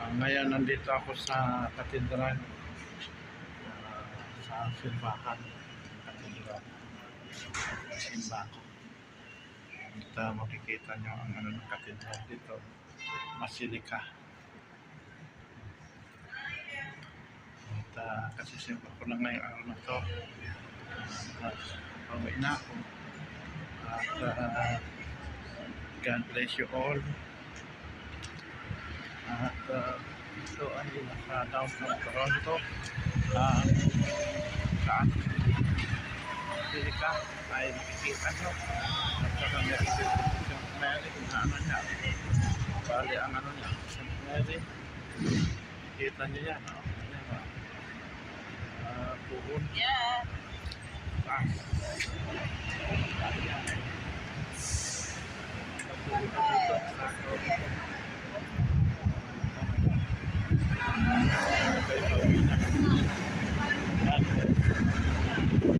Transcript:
Ngayon nandito ako sa katedral, sa simbahan, katedral, simbahan. At makikita nyo ang ano ng katedral dito, Basilica. At kasi simba ko lang ngayong araw na to, pauwi na ako. At God bless you all. At ito ay nasa downtown Toronto. Saan? Basilica ay makikita nyo. At saka St. Mary na ano niya. Bali ang ano niya, St. Mary. Makikita nyo yan. Puhon. Yeah. Dito sa